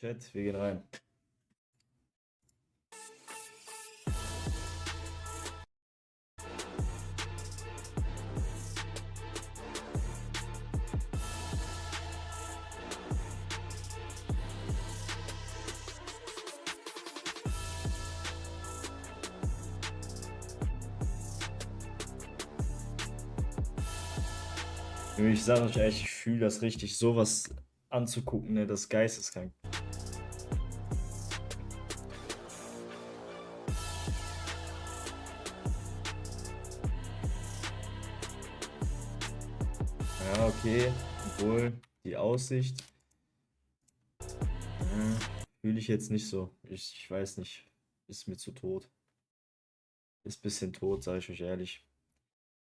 Chat, wir gehen rein. Ich sage euch ehrlich, ich fühle das richtig, sowas anzugucken, ne? Das ist geisteskrank. Ja, okay, obwohl die Aussicht fühle ich jetzt nicht so. Ich weiß nicht, ist mir zu tot. Ist ein bisschen tot, sage ich euch ehrlich.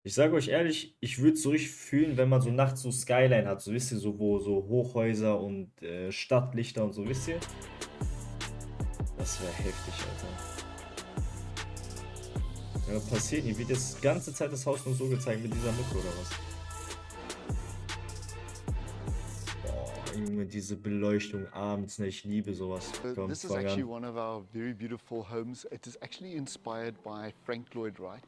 Ich sage euch ehrlich, ich würde es so richtig fühlen, wenn man so nachts so Skyline hat, so wisst ihr, so wo so Hochhäuser und Stadtlichter und so, wisst ihr? Das wäre heftig, Alter. Ja, passiert nie. Wird jetzt die ganze Zeit das Haus nur so gezeigt mit dieser Mucke oder was? Boah, Junge, diese Beleuchtung abends, ne, ich liebe sowas. Komm, This is fang actually an. one of our very beautiful homes. It is actually inspired by Frank Lloyd Wright.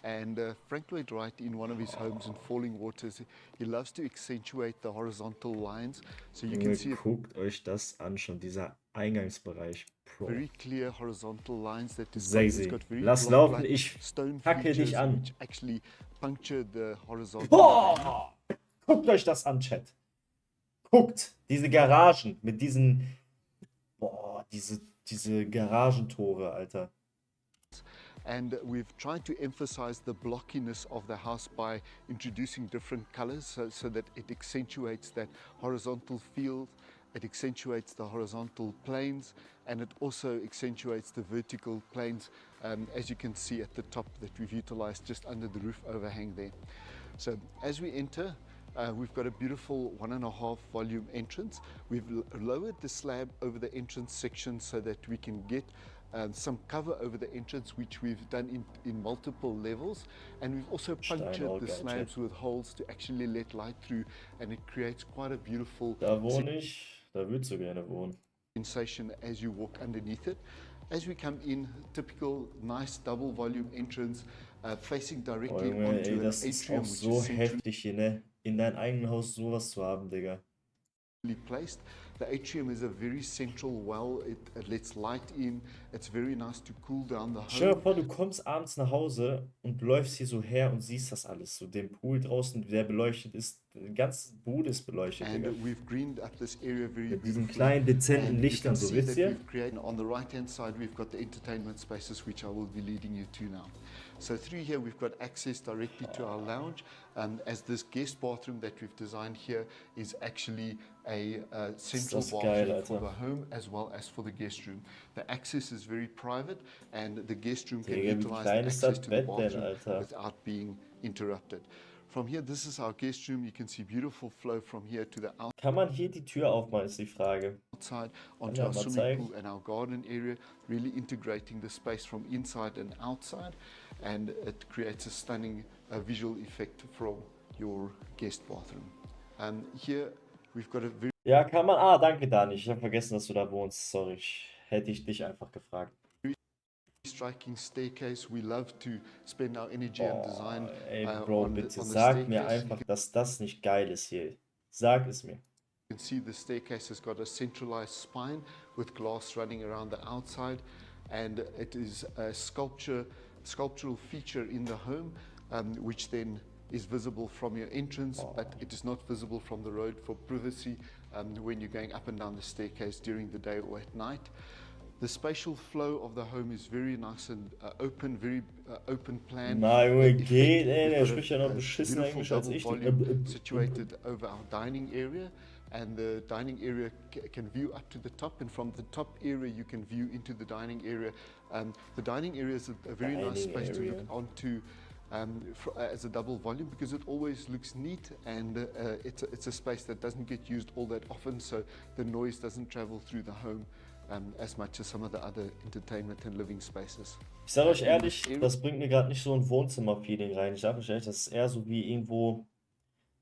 And Frank Lloyd Wright, in one of his homes in Falling Waters, he loves to accentuate the horizontal lines. So you can Junge, see guckt euch das an, schon dieser Eingangsbereich. Bro. very clear horizontal lines that is Sexy. got very Lass laufen, block-like ich stone packe dich features an. which actually puncture the horizontal line. Boah! Guckt euch das an, Chat. Guckt, diese Garagen mit diesen, boah, diese Garagentore, Alter. And we've tried to emphasize the blockiness of the house by introducing different colors so that it accentuates that horizontal feel, it accentuates the horizontal planes, and it also accentuates the vertical planes, as you can see at the top that we've utilized just under the roof overhang there. So as we enter, we've got a beautiful 1.5 volume entrance. We've lowered the slab over the entrance section so that we can get some cover over the entrance, which we've done in multiple levels, and we've also punctured the slabs with holes to actually let light through, and it creates quite a beautiful Da wohne ich, da würdest du gerne wohnen. sensation as you walk underneath it. As we come in, typical nice double volume entrance, facing directly Junge, onto ey, an das ist atrium, auch which so is centrally heftig hier, ne? In deinem eigenen Haus sowas zu haben, Digga. placed. The atrium is a very central well. It lets light in. It's very nice to cool down the Stell dir home. vor, du kommst abends nach Hause und läufst hier so her und siehst das alles. So den Pool draußen, der beleuchtet ist. Die ganze Bude ist beleuchtet, And Digga. we've greened up this area very Mit diesen beautifully. kleinen, dezenten And you Lichtern, can so see wisst that ihr? we've created, on the right hand side, we've got the entertainment spaces, which I will be leading you to now. So through here, we've got access directly to our lounge, as this guest bathroom that we've designed here is actually a central das geil, bathroom for Alter. the home as well as for the guest room. The access is very private, and the guest room can Digga, wie utilize klein the ist access das to the Bett denn, bathroom Alter? without being interrupted. From here, this is our guest room. You can see beautiful flow from here to the Kann man hier die Tür aufmachen, ist die Frage. outside, Kann onto ja our mal swimming zeigen. pool and our garden area, really integrating the space from inside and outside, and it creates a stunning visual effect from your guest bathroom. Here we've got a very Ja, kann man. Ah, danke, Dani. Ich habe vergessen, dass du da wohnst. Sorry, hätte ich dich einfach gefragt. striking staircase. We love to spend our energy and design Ey, Bro, on bitte the sag mir staircase. einfach, dass das nicht geil ist hier. Sag es mir. You can see the staircase has got a centralized spine with glass running around the outside, and it is a sculptural feature in the home, which then is visible from your entrance, but it is not visible from the road for privacy when you're going up and down the staircase during the day or at night. The spatial flow of the home is very nice and open, very open plan. Na, Junge, geht, ey. We've Der got spricht ja noch a beschissen beautiful Englisch als double ich. volume situated over our dining area, and the dining area can view up to the top, and from the top area you can view into the dining area. The dining area is a very nice Dining space to area. look onto as a double volume, because it always looks neat, and it's a space that doesn't get used all that often, so the noise doesn't travel through the home as much as some of the other entertainment and living spaces. Ich sage euch ehrlich, das bringt mir gerade nicht so ein Wohnzimmer-Feeling rein. Ich sage euch ehrlich, das ist eher so wie irgendwo.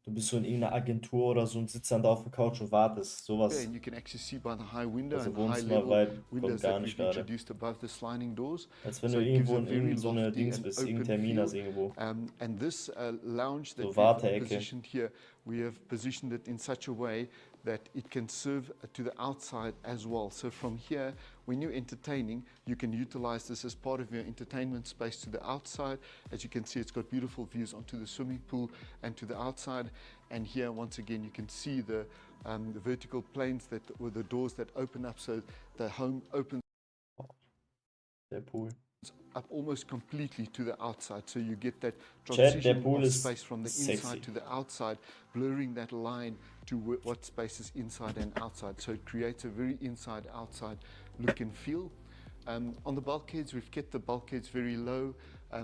Du bist so in irgendeiner Agentur oder so und sitzt dann da auf der Couch und wartest. Sowas. And you can actually see by the high window Also and high level Wohnzimmer-Vibe kommt windows gar that nicht we've gerade. introduced above the sliding doors. Als wenn So du it gives irgendwo a in very irgend so eine lofty Dings and bist, irgendein open Termin hast feel. irgendwo. And this lounge So that we've Warteecke. positioned here, we have positioned it in such a way that it can serve to the outside as well. So from here, when you're entertaining, you can utilize this as part of your entertainment space to the outside. As you can see, it's got beautiful views onto the swimming pool and to the outside. And here, once again, you can see the vertical planes that, or the doors that open up, so the home opens Der Pool. up almost completely to the outside, so you get that Chat, der transition Pool of ist space from the sexy. inside to the outside, blurring that line to what space is inside and outside. So it creates a very inside-outside look and feel. On the bulkheads, we've kept the bulkheads very low,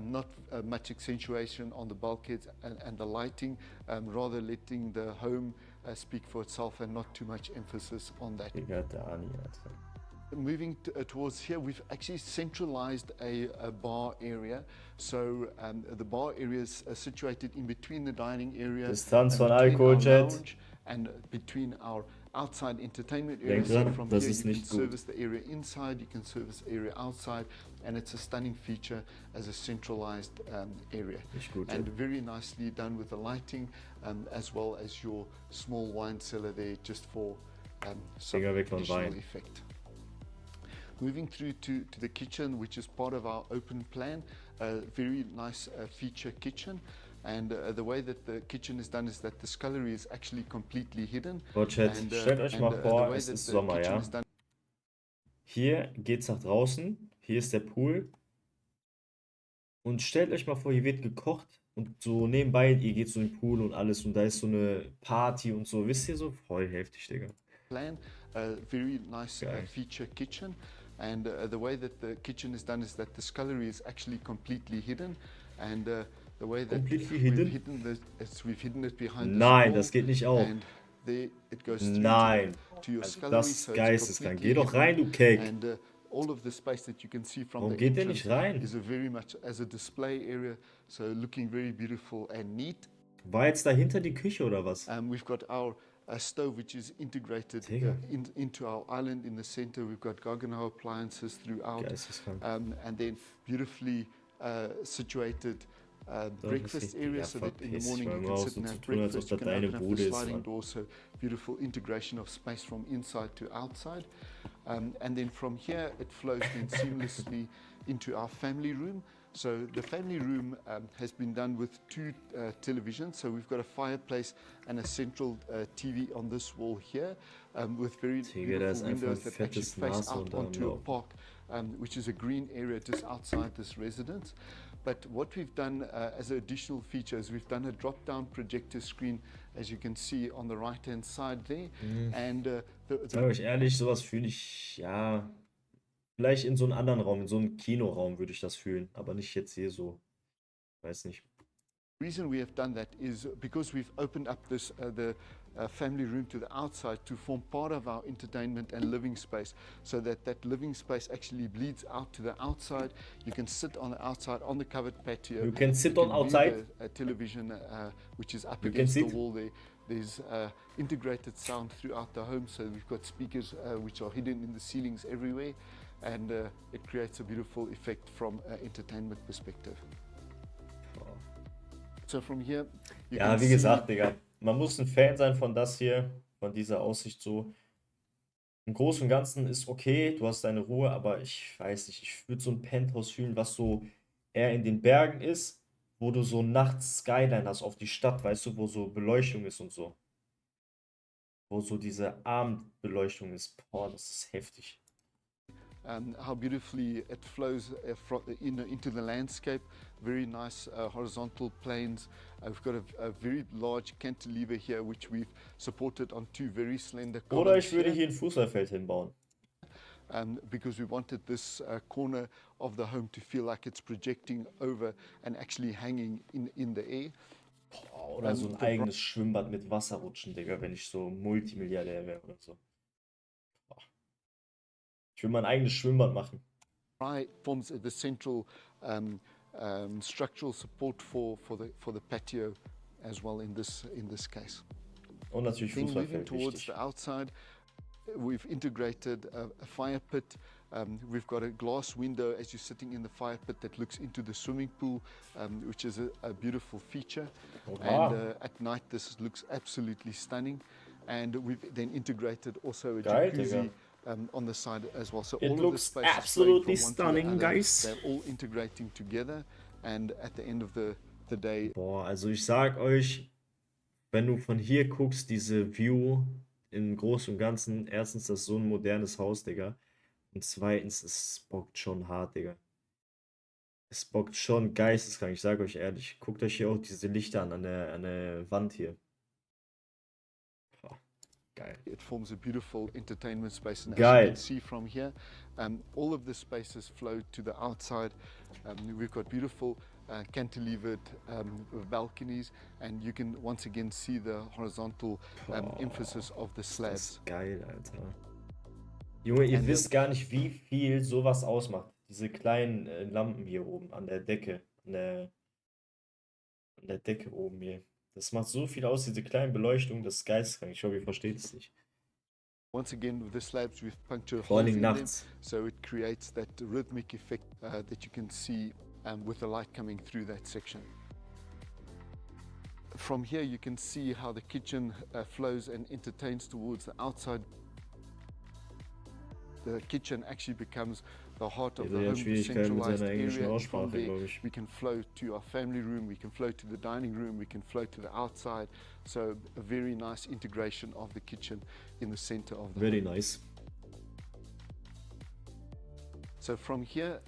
not much accentuation on the bulkheads and the lighting, rather letting the home speak for itself and not too much emphasis on that. Digga, der Ani, Alter. Moving towards here, we've actually centralized a bar area. So the bar area is situated in between the dining area Distanz von between Alkohol, our Chat. lounge and between our outside entertainment area. Denk So dran, from das here ist you can nicht gut. service the area inside, you can service the area outside, and it's a stunning feature as a centralized area. Nicht gut, And Chat. very nicely done with the lighting, as well as your small wine cellar there, just for some Finger weg von additional Wein. effect. Moving through to the kitchen, which is part of our open plan, a very nice feature kitchen. And the way that the kitchen is done is that the scullery is actually completely hidden. So, Chat, And, stellt euch mal the vor, way es that ist the Sommer, kitchen ja? is done Hier geht's nach draußen, hier ist der Pool. Und stellt euch mal vor, hier wird gekocht und so nebenbei, ihr geht so in den Pool und alles und da ist so eine Party und so. Wisst ihr so? Voll heftig, Digga. plan, a very nice Geil. feature kitchen. And the way that the kitchen is done is that the scullery is actually completely hidden. And the way that Completely we've hidden? hidden we've hidden it behind this Nein, wall. das geht nicht auf. And there it goes through Nein. to your Also scullery, das ist so it's geisteskrank. completely Geh doch hidden. rein, du Cake. And all of the space that you can see from Warum the geht der nicht entrance rein? is a very much as a display area, so looking very beautiful and neat. War jetzt dahinter die Küche oder was? We've got our stove, which is integrated Digga. into our island in the center. We've got Gaggenau appliances throughout, Geisteskrank. and then beautifully situated So, breakfast das area, ja, so that in the verpiss morning dich you mal can raus, sit so and zu have tun, als ob breakfast. das You can deine open up the Bude ist, sliding Mann. door, so beautiful integration of space from inside to outside. And then from here, it flows then seamlessly into our family room. So the family room has been done with two televisions. So we've got a fireplace and a central TV on this wall here, with very Digga, da ist beautiful einfach ein windows that actually fettes face Nashorn out da am onto a Laufen. park, which is a green area just outside this residence. But what we've done as an additional feature is we've done a drop-down projector screen, as you can see on the right-hand side there. And Sag euch ehrlich, sowas fühle ich, ja, vielleicht in so einem anderen Raum, in so einem Kinoraum würde ich das fühlen, aber nicht jetzt hier so. Weiß nicht. reason we have done that is because we've opened up this the family room to the outside to form part of our entertainment and living space, so that that living space actually bleeds out to the outside. You can sit on the outside on the covered patio. You can sit You on can view outside. the television, which is up You can against the sit. wall there. There's integrated sound throughout the home, so we've got speakers which are hidden in the ceilings everywhere, and it creates a beautiful effect from an entertainment perspective. So from here, you Ja, can wie see gesagt, Digga, man muss ein Fan sein von das hier, von dieser Aussicht so. Im Großen und Ganzen ist okay, du hast deine Ruhe, aber ich weiß nicht, ich würde so ein Penthouse fühlen, was so eher in den Bergen ist, wo du so nachts Skyline hast auf die Stadt, weißt du, wo so Beleuchtung ist und so. Wo so diese Abendbeleuchtung ist. Boah, das ist heftig. how beautifully it flows into the landscape. Very nice horizontal planes. We've got a very large cantilever here, which we've supported on two very slender Oder columns ich würde here, hier ein Fußballfeld hinbauen. because we wanted this corner of the home to feel like it's projecting over and actually hanging in the air. Boah, oder so ein eigenes Schwimmbad mit Wasserrutschen, Digga, wenn ich so Multimilliardär wäre oder so. Boah. Ich will mein eigenes Schwimmbad machen. Forms the central structural support for the patio as well in this case. Und natürlich Then moving Fußballfeld, towards wichtig. the outside, we've integrated a fire pit. We've got a glass window as you're sitting in the fire pit that looks into the swimming pool, which is a beautiful feature. Oha. And at night this looks absolutely stunning. And we've then integrated also a Geil, jacuzzi Digga. on the side as well. So It all of the looks spaces flowing absolutely from one to the stunning, other, guys. they're all integrating together. And at the end of the day, Boah, also ich sag euch, wenn du von hier guckst, diese View im Großen und Ganzen, erstens, das ist so ein modernes Haus, Digga. Und zweitens, es bockt schon hart, Digga. Es bockt schon geisteskrank, ich sage euch ehrlich. Guckt euch hier auch diese Lichter an der Wand hier. Boah, geil. it forms a beautiful entertainment space. And as Geil. you can see from here, all of the spaces flow to the outside. We've got beautiful cantilevered balconies, and you can once again see the horizontal emphasis of the Das slabs. ist geil, Alter. Junge, ihr wisst gar nicht, wie viel sowas ausmacht. Diese kleinen Lampen hier oben an der Decke. An der Decke oben hier. Das macht so viel aus, diese kleinen Beleuchtungen, das ist geisteskrank. Ich hoffe, ihr versteht es nicht. Once again, with the slabs, we've punctured Vor holes allem in them, nachts. so it creates that rhythmic effect that you can see with the light coming through that section. From here, you can see how the kitchen flows and entertains towards the outside. The kitchen actually becomes the heart of the Jeder home, hat the Schwierigkeiten mit centralized seiner englischen area. And from Aussprache, there, glaube ich. we can flow to our family room, we can flow to the dining room, we can flow to the outside. So a very nice integration of the kitchen in the center of the Very home. nice. So from here,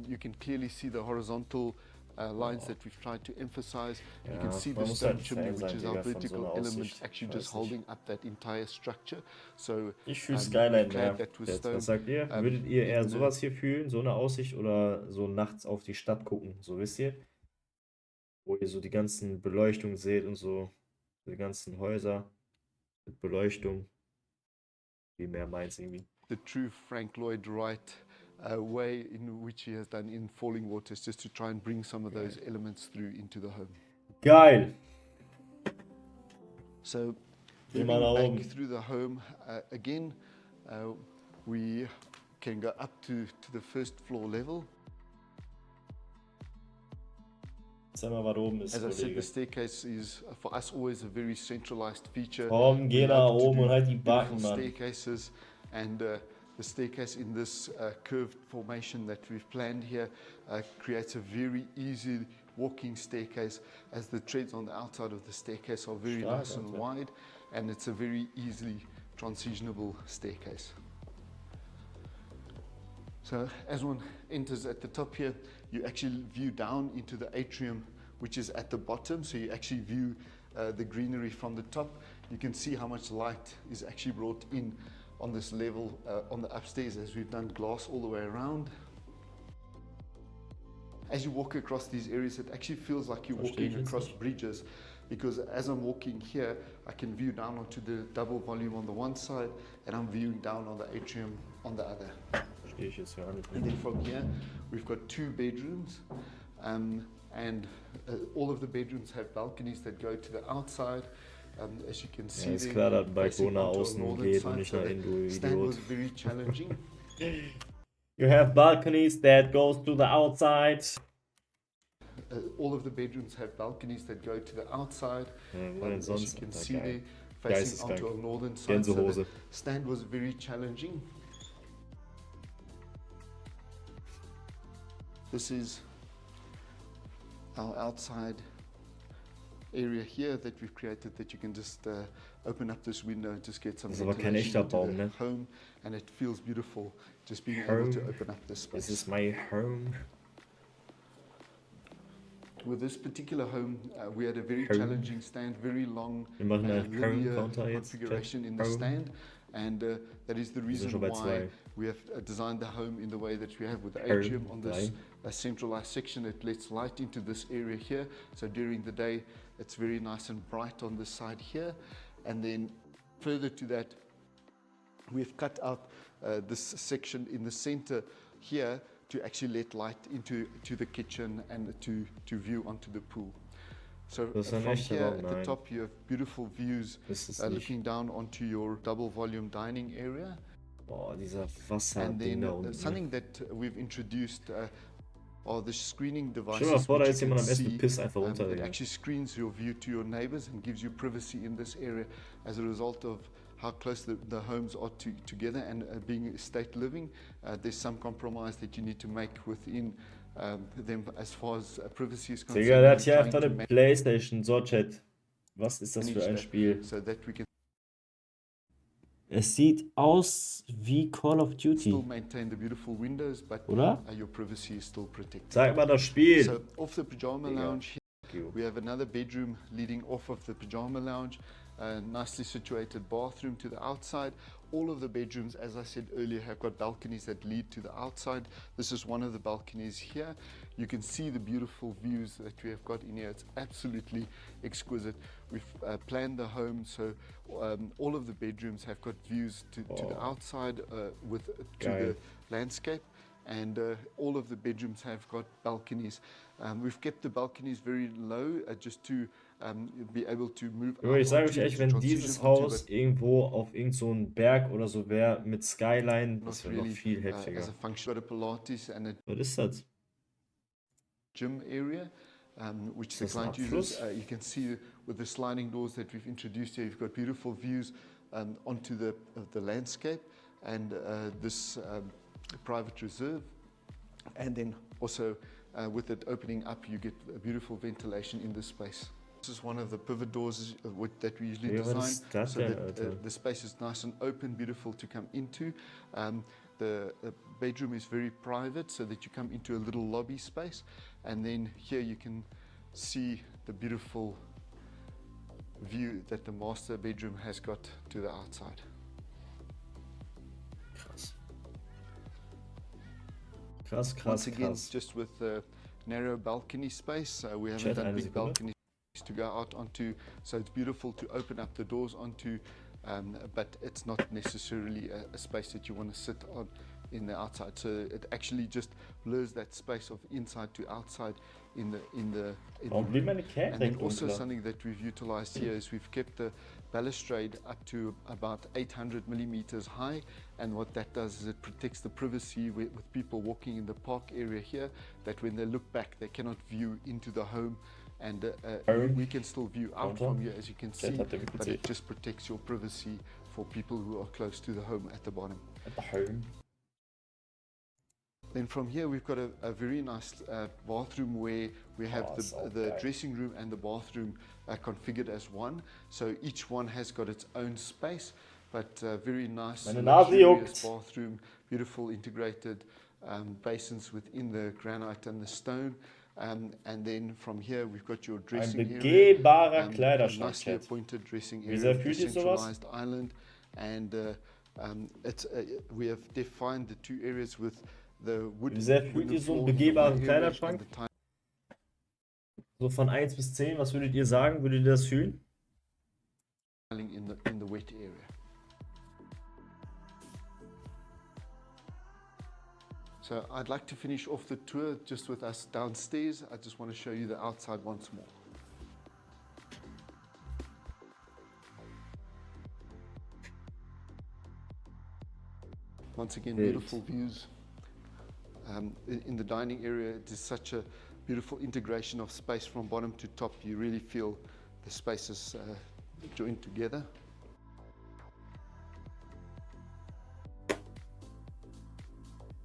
you can clearly see the horizontal lines that we've tried to emphasize. You can Ja, see man the muss halt stone ein chimney, Fan which sein, is our Digga, von so vertical einer element, Aussicht. actually Ich just weiß nicht. holding up that entire structure. So Ich fühle we've Skyline clad mehr. that with Jetzt, stone. was sagt ihr? Würdet ihr eher in the- sowas hier fühlen, so eine Aussicht, oder so nachts auf die Stadt gucken, so wisst ihr? Wo ihr so die ganzen Beleuchtungen seht und so, die ganzen Häuser mit Beleuchtung. Wie mehr meins irgendwie. the true Frank Lloyd Wright way in which he has done in Falling Waters, just to try and bring some of those elements through into the home. Geil! So Geh moving mal nach back oben. through the home again, we can go up to the first floor level. Sag mal, was oben ist, As I said, the Kollege. staircase is for us always a very centralized feature. Komm, We geh nach love to oben do und halt die beautiful Backen, Mann. staircases, and the staircase in this curved formation that we've planned here creates a very easy walking staircase, as the treads on the outside of the staircase are very Stark, nice and Alter. wide, and it's a very easily transitionable staircase. So as one enters at the top here, you actually view down into the atrium, which is at the bottom. So you actually view the greenery from the top. You can see how much light is actually brought in on this level on the upstairs, as we've done glass all the way around. As you walk across these areas, it actually feels like you're Verstehe ich walking jetzt across nicht. bridges, because as I'm walking here, I can view down onto the double volume on the one side, and I'm viewing down on the atrium on the other. Verstehe ich jetzt gar nicht. And then from here, we've got 2 bedrooms, and all of the bedrooms have balconies that go to the outside. As you can see, Ja, ist there, klar, dass ein facing Balkon nach onto a außen northern geht side, und nicht so nach the innen, du stand Idiot. was very challenging. You have balconies that goes to the outside. All of the bedrooms have balconies that go to the outside. Ja, wo denn As you sonst? can Alter, see geil. there, facing Geisteskrank. onto a northern side, so the Gänsehose. stand was very challenging. This is our outside area here that we've created, that you can just open up this window and just get some Das ist aber kein ventilation echter into Baum, the ne? home, and it feels beautiful just being able to Home. open up this This space. is my home. With this particular home, we had a very Home. challenging stand, very long Wir machen einen linear Home-Counter jetzt. configuration in the Home. stand, and that is the Wir sind reason schon bei why 2. we have designed the home in the way that we have, with the Home, atrium on this 3. centralized section. It lets light into this area here, so during the day it's very nice and bright on this side here. And then further to that, we've cut out this section in the center here to actually let light into the kitchen and to view onto the pool. So Das ist ein from echter here Raum, at the nein. top you have beautiful views Ist es nicht. looking down onto your double volume dining area. Boah, dieser And Wasserding then da unten. Ne? something that we've introduced are the screening Stell dir mal devices vor, da which you ist can jemand am Essen mit see. Piss einfach It runterregnet. actually screens your view to your neighbors and gives you privacy in this area as a result of how close the homes are together, and being estate living, there's some compromise that you need to make within them as far as privacy is concerned. Digga, der hat and hier trying einfach to eine Playstation. So, Chat. Was ist das für manage ein that Spiel? so that we can Es sieht aus wie Call of still Duty, maintain the beautiful windows, but oder? your privacy is still protected. Sag mal das Spiel. So off the pajama Digga. lounge Fuck you. we have another bedroom leading off of the pajama lounge, a nicely situated bathroom to the outside. All of the bedrooms, as I said earlier, have got balconies that lead to the outside. This is one of the balconies here. You can see the beautiful views that we have got in here. It's absolutely exquisite. We've planned the home so all of the bedrooms have got views to the outside to the landscape. And all of the bedrooms have got balconies. We've kept the balconies very low just to be able to move Junge, ich out sage onto euch echt, to wenn transition dieses onto, Haus but irgendwo auf irgend so einen Berg oder so wäre mit Skyline, not das wäre noch really viel as heftiger. a function. Got a Pilates and a Was ist das? gym area, which the Ist das ein client uses. Abfluss? You can see with the sliding doors that we've introduced here, you've got beautiful views onto the landscape and this private reserve. And then also with it opening up, you get a beautiful ventilation in this space. This is one of the pivot doors that we usually Ja, was design ist das so denn, that Alter? the space is nice and open, beautiful to come into. The bedroom is very private so that you come into a little lobby space, and then here you can see the beautiful view that the master bedroom has got to the outside. Krass. Krass, krass, Once again, krass. just with the narrow balcony space, we haven't Chat, done eine big Sekunde. balconies to go out onto, so it's beautiful to open up the doors onto, but it's not necessarily a space that you want to sit on in the outside. So it actually just blurs that space of inside to outside in the Warum blieb meine Cat and then direkt also unklar? something that we've utilized here is we've kept the balustrade up to about 800 millimeters high, and what that does is it protects the privacy with people walking in the park area here, that when they look back they cannot view into the home, and we can still view out from here, as you can see, but it just protects your privacy for people who are close to the home at the bottom. At the home. Then from here we've got a very nice bathroom where we have the dressing room and the bathroom configured as one. So each one has got its own space, but very nice luxurious bathroom, beautiful integrated basins within the granite and the stone. And then from here we've got your dressing area, a nicely appointed dressing area with a centralized island, and we have defined the two areas with the wood. Wie sehr fühlt ihr so einen begehbaren Kleiderschrank? So von 1 bis 10, was würdet ihr sagen? Würdet ihr das fühlen? In the wet area. So I'd like to finish off the tour just with us downstairs. I just want to show you the outside once more. Once again, beautiful views. In the dining area, it is such a beautiful integration of space from bottom to top. You really feel the spaces joined together.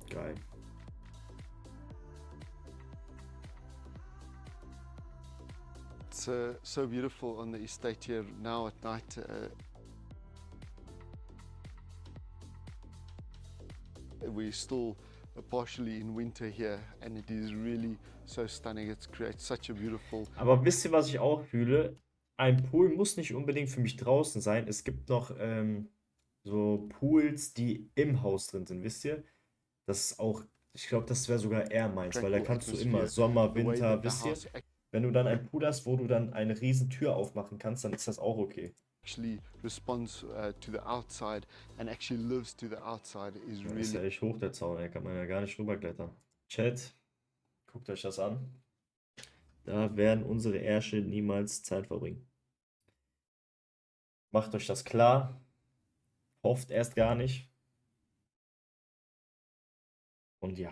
Geil. It's so beautiful on the estate here now at night. We're still partially in winter here, and it is really so stunning. It creates such a beautiful. Aber wisst ihr, was ich auch fühle? Ein Pool muss nicht unbedingt für mich draußen sein. Es gibt noch so Pools, die im Haus drin sind, wisst ihr? Das ist auch, ich glaube, das wäre sogar eher meins, weil da kannst du immer Sommer, Winter, wisst ihr? Wenn du dann einen Pool hast, wo du dann eine riesen Tür aufmachen kannst, dann ist das auch okay. Actually responds to the outside and actually lives to the outside is really. Ist ja echt hoch der Zaun, da kann man ja gar nicht rüberklettern. Chat, guckt euch das an. Da werden unsere Ärsche niemals Zeit verbringen. Macht euch das klar. Hofft erst gar nicht. Und ja.